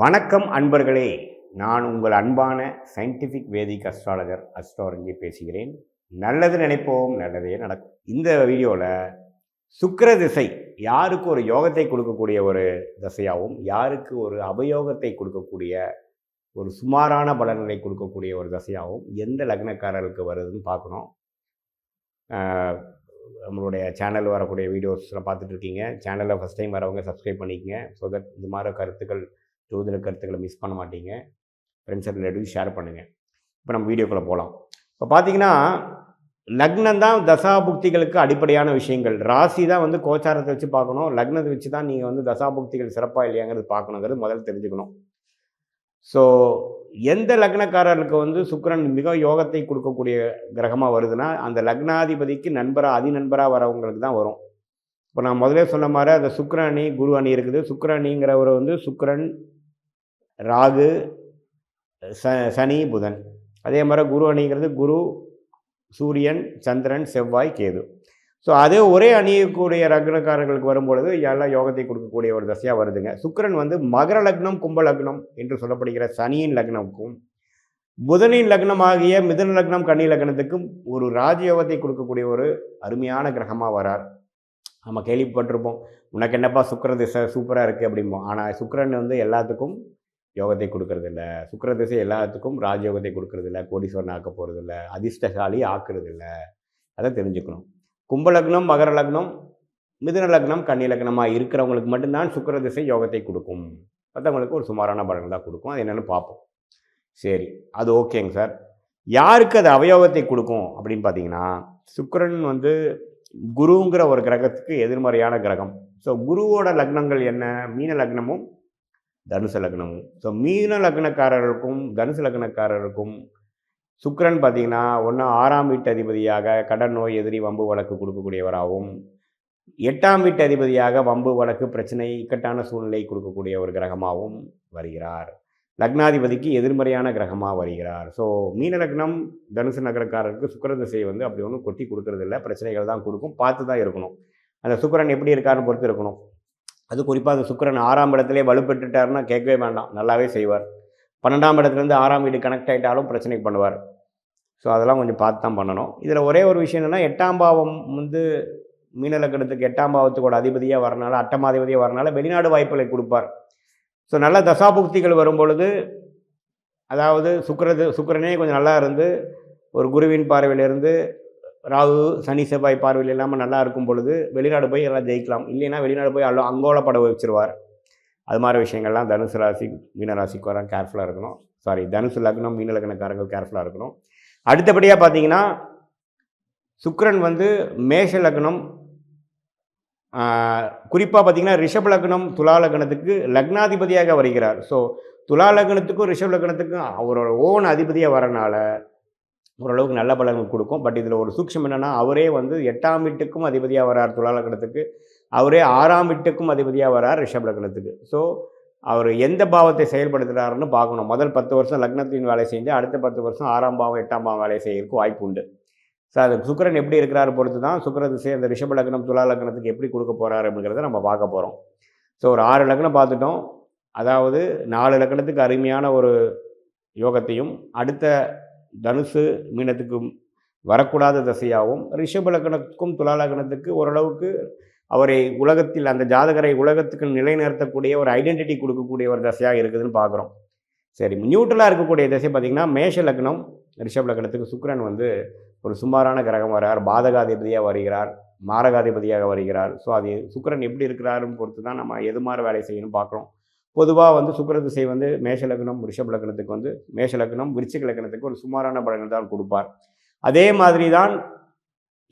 வணக்கம் அன்பர்களே, நான் உங்கள் அன்பான சயின்டிஃபிக் வேதிக் அஸ்ட்ராலஜர் அஸ்ட்ரோரஞ்சி பேசுகிறேன். நல்லது நினைப்போம், நல்லதே நடக்கும். இந்த வீடியோவில் சுக்கிர திசை யாருக்கு ஒரு யோகத்தை கொடுக்கக்கூடிய ஒரு திசையாகவும், யாருக்கு ஒரு அபயோகத்தை கொடுக்கக்கூடிய ஒரு சுமாரான பலன்களை கொடுக்கக்கூடிய ஒரு திசையாகவும் எந்த லக்னக்காரருக்கு வருதுன்னு பார்க்கணும். நம்மளுடைய சேனல் வரக்கூடிய வீடியோஸ்லாம் பார்த்துட்டு இருக்கீங்க. சேனலில் ஃபஸ்ட் டைம் வரவங்க சப்ஸ்கிரைப் பண்ணிக்கங்க. ஸோ தட் இந்த மாதிரி கருத்துக்கள், ஜோதிட கருத்துக்களை மிஸ் பண்ண மாட்டீங்க. ஃப்ரெண்ட்ஸ் அண்ட் ரிலேட்டிவ்ஸ் ஷேர் பண்ணுங்கள். இப்போ நம்ம வீடியோக்குள்ளே போகலாம். இப்போ பார்த்தீங்கன்னா, லக்னம் தான் தசாபுக்திகளுக்கு அடிப்படையான விஷயங்கள். ராசி தான் வந்து கோச்சாரத்தை வச்சு பார்க்கணும். லக்னத்தை வச்சு தான் நீங்கள் வந்து தசாபுக்திகள் சிறப்பாக இல்லையாங்கிறது பார்க்கணுங்கிறது முதல்ல தெரிஞ்சுக்கணும். ஸோ எந்த லக்னக்காரர்களுக்கு வந்து சுக்கிரன் மிக யோகத்தை கொடுக்கக்கூடிய கிரகமாக வருதுன்னா, அந்த லக்னாதிபதிக்கு நண்பராக அதிநண்பராக வரவங்களுக்கு தான் வரும். இப்போ நான் முதலே சொன்ன மாதிரி அந்த சுக்கிர அணி, குரு அணி இருக்குது. சுக்கிர அணிங்கிறவர் வந்து சுக்கிரன், ராகு, சனி, புதன். அதே மாதிரி குரு அணிங்கிறது குரு, சூரியன், சந்திரன், செவ்வாய், கேது. ஸோ அதே ஒரே அணியக்கூடிய லக்னக்காரர்களுக்கு வரும்பொழுது எல்லாம் யோகத்தை கொடுக்கக்கூடிய ஒரு தசையாக வருதுங்க. சுக்கிரன் வந்து மகர லக்னம், கும்ப லக்னம் என்று சொல்லப்படுகிற சனியின் லக்னமுக்கும், புதனின் லக்னமாகிய மிதுன லக்னம், கன்னி லக்னத்துக்கும் ஒரு ராஜயோகத்தை கொடுக்கக்கூடிய ஒரு அருமையான கிரகமாக வரார். நம்ம கேள்விப்பட்டிருப்போம், உனக்கு என்னப்பா சுக்கிர திசை சூப்பராக இருக்குது அப்படிம்போம். ஆனால் சுக்கிரன் வந்து எல்லாத்துக்கும் யோகத்தை கொடுக்கறதில்ல. சுக்கிர திசை எல்லாத்துக்கும் ராஜயோகத்தை கொடுக்கறதில்ல, கோடீஸ்வரன் ஆக்க போகிறதில்ல, அதிர்ஷ்டசாலி ஆக்குறதில்ல. அதை தெரிஞ்சுக்கணும். கும்ப லக்னம், மகர லக்னம், மிதுன லக்னம், கன்னி லக்னமாக இருக்கிறவங்களுக்கு மட்டும்தான் சுக்கிர திசை யோகத்தை கொடுக்கும். மற்றவங்களுக்கு ஒரு சுமாரான பலன் தான் கொடுக்கும். அது என்னென்னு பார்ப்போம். சரி, அது ஓகேங்க சார். யாருக்கு அது அவயோகத்தை கொடுக்கும் அப்படின்னு பார்த்தீங்கன்னா, சுக்கிரன் வந்து குருங்கிற ஒரு கிரகத்துக்கு எதிர்மறையான கிரகம். ஸோ குருவோட லக்னங்கள் என்ன? மீன லக்னமும் தனுசு லக்னமும். ஸோ மீன லக்னக்காரர்களுக்கும் தனுசு லக்னக்காரருக்கும் சுக்கிரன் பார்த்தீங்கன்னா, ஒன்று 6ஆம் வீட்டு அதிபதியாக கடன், நோய், எதிரி, வம்பு வழக்கு கொடுக்கக்கூடியவராகவும், 8ஆம் வீட்டு அதிபதியாக வம்பு வழக்கு, பிரச்சனை, இக்கட்டான சூழ்நிலை கொடுக்கக்கூடிய ஒரு கிரகமாகவும் வருகிறார். லக்னாதிபதிக்கு எதிர்மறையான கிரகமாக வருகிறார். ஸோ மீன லக்னம், தனுசு நகரக்காரருக்கு சுக்கிர திசையை வந்து அப்படி ஒன்றும் கொட்டி கொடுக்கறதில்ல. பிரச்சனைகள் தான் கொடுக்கும். பார்த்து தான் இருக்கணும். அந்த சுக்கிரன் எப்படி இருக்காருன்னு பொறுத்து இருக்கணும். அது குறிப்பாக அந்த சுக்கிரன் 6ஆம் இடத்துலேயே வலுப்பெற்றுட்டாருன்னா கேட்கவே வேண்டாம், நல்லாவே செய்வார். 12ஆம் இடத்துலேருந்து 6ஆம் வீடு கனெக்ட் ஆகிட்டாலும் பிரச்சனை பண்ணுவார். ஸோ அதெல்லாம் கொஞ்சம் பார்த்து தான் பண்ணணும். இதில் ஒரே ஒரு விஷயம் என்னென்னா, 8ஆம் பாவம் வந்து மீன லக்னத்துக்கு 8ஆம் பாவத்துக்கோட அதிபதியாக வரனால, அட்டமாதிபதியாக வரனால வெளிநாடு வாய்ப்புகளை கொடுப்பார். ஸோ நல்ல தசாபுக்திகள் வரும்பொழுது, அதாவது சுக்கிரனே கொஞ்சம் நல்லா இருந்து, ஒரு குருவின் பார்வையிலிருந்து ராகு, சனி, செவ்வாய் பார்வையில் இல்லாமல் நல்லா இருக்கும் பொழுது வெளிநாடு போய் எல்லாம் ஜெயிக்கலாம். இல்லைன்னா வெளிநாடு போய் அங்கோல பட வச்சிருவார். அது மாதிரி விஷயங்கள்லாம் தனுசு ராசி, மீன ராசிக்கு வர கேர்ஃபுல்லாக இருக்கணும். தனுசு லக்னம், மீன லக்னக்காரங்கள் கேர்ஃபுல்லாக இருக்கணும். அடுத்தபடியாக பார்த்தீங்கன்னா, சுக்கிரன் வந்து மேஷ லக்னம், குறிப்பாக பார்த்தீங்கன்னா ரிஷப லக்னம், துலா லக்னத்துக்கு லக்னாதிபதியாக வருகிறார். ஸோ துலா லக்னத்துக்கும் ரிஷப லக்னத்துக்கும் அவரோட ஓன் அதிபதியாக வரனால ஓரளவுக்கு நல்ல பலன்கள் கொடுக்கும். பட் இதில் ஒரு சூக்ஷம் என்னென்னா, அவரே வந்து 8ஆம் வீட்டுக்கும் அதிபதியாக வரார் துலா லக்னத்துக்கு, அவரே 6ஆம் வீட்டுக்கும் அதிபதியாக வரார் ரிஷப லக்னத்துக்கு. ஸோ அவர் எந்த பாவத்தை செயல்படுத்துகிறாருன்னு பார்க்கணும். முதல் 10 வருஷம் லக்னத்தின் வேலை செஞ்சு அடுத்த 10 வருஷம் 6ஆம் பாவம் 8ஆம் பாவம் வேலை செய்யறதுக்கு வாய்ப்பு உண்டு. ஸோ அது சுக்கிரன் எப்படி இருக்கிறாரு பொறுத்து தான் சுக்கிர திசை அந்த ரிஷப லக்னம், துலா லக்னத்துக்கு எப்படி கொடுக்க போகிறாரு அப்படிங்கிறத நம்ம பார்க்க போகிறோம். ஸோ ஒரு 6 லக்னம் பார்த்துட்டோம். அதாவது 4 லக்னத்துக்கு அருமையான ஒரு யோகத்தையும், அடுத்த தனுசு மீனத்துக்கும் வரக்கூடாத திசையாகவும், ரிஷப லக்னத்துக்கும் துலா லக்னத்துக்கு ஓரளவுக்கு அவரை உலகத்தில், அந்த ஜாதகரை உலகத்துக்கு நிலைநிறுத்தக்கூடிய ஒரு ஐடென்டிட்டி கொடுக்கக்கூடிய ஒரு தசையாக இருக்குதுன்னு பார்க்குறோம். சரி, நியூட்ரலாக இருக்கக்கூடிய திசை பார்த்திங்கன்னா, மேஷ லக்னம், ரிஷப லக்னத்துக்கு சுக்கிரன் வந்து ஒரு சுமாரான கிரகம் வரார். பாதகாதிபதியாக வருகிறார், மாரகாதிபதியாக வருகிறார். ஸோ அது சுக்கிரன் எப்படி இருக்கிறாருன்னு பொறுத்து தான் நம்ம எது மாதிரி வேலை செய்யணும்னு பார்க்குறோம். பொதுவாக வந்து சுக்கிர திசை வந்து மேஷ லக்னம், ரிஷப லக்னத்துக்கு வந்து மேஷ லக்னம், விருச்சிக லக்னத்துக்கு ஒரு சுமாரான பலன்கள் தான் கொடுப்பார். அதே மாதிரி தான்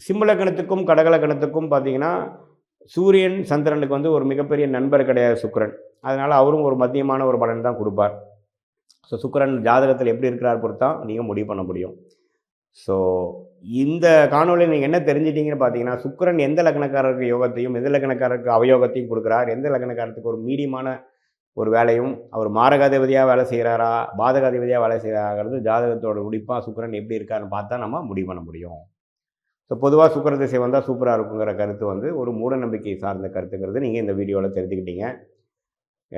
சிம்ம லக்னத்துக்கும் கடக லக்னத்துக்கும் பார்த்திங்கன்னா, சூரியன், சந்திரனுக்கு வந்து ஒரு மிகப்பெரிய நண்பர் கிடையாது சுக்கிரன். அதனால் அவரும் ஒரு மத்தியமான ஒரு பலன் தான் கொடுப்பார். ஸோ சுக்கிரன் ஜாதகத்தில் எப்படி இருக்கிறார் பொறுத்து தான் நீங்கள் முடிவு பண்ண முடியும். ஸோ இந்த காணொலியில் நீங்கள் என்ன தெரிஞ்சிட்டிங்கன்னு பார்த்தீங்கன்னா, சுக்கிரன் எந்த லக்னக்காரருக்கு யோகத்தையும் எந்த லக்னக்காரருக்கு அவயோகத்தையும் கொடுக்குறார், எந்த லக்னக்காரத்துக்கு ஒரு மீடியமான ஒரு வேலையும், அவர் மாரகாதிபதியாக வேலை செய்கிறாரா, பாதகாதிபதியாக வேலை செய்கிறாங்கிறது ஜாதகத்தோட முடிப்பாக சுக்கிரன் எப்படி இருக்காருன்னு பார்த்தா நம்ம முடிவு பண்ண முடியும். ஸோ பொதுவாக சுக்கிர திசை வந்தால் சூப்பராக இருக்குங்கிற கருத்து வந்து ஒரு மூட நம்பிக்கை சார்ந்த கருத்துங்கிறது நீங்கள் இந்த வீடியோவில் தெரிஞ்சுக்கிட்டீங்க.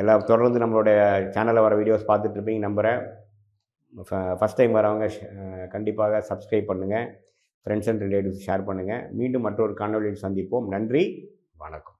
எல்லாம் தொடர்ந்து நம்மளுடைய சேனலில் வர வீடியோஸ் பார்த்துட்ருப்பீங்க நம்புகிறேன். ஃபஸ்ட் டைம் வரவங்க கண்டிப்பாக சப்ஸ்கிரைப் பண்ணுங்கள். ஃப்ரெண்ட்ஸ் அண்ட் ரிலேட்டிவ்ஸ் ஷேர் பண்ணுங்கள். மீண்டும் மற்றொரு காணொளியில் சந்திப்போம். நன்றி, வணக்கம்.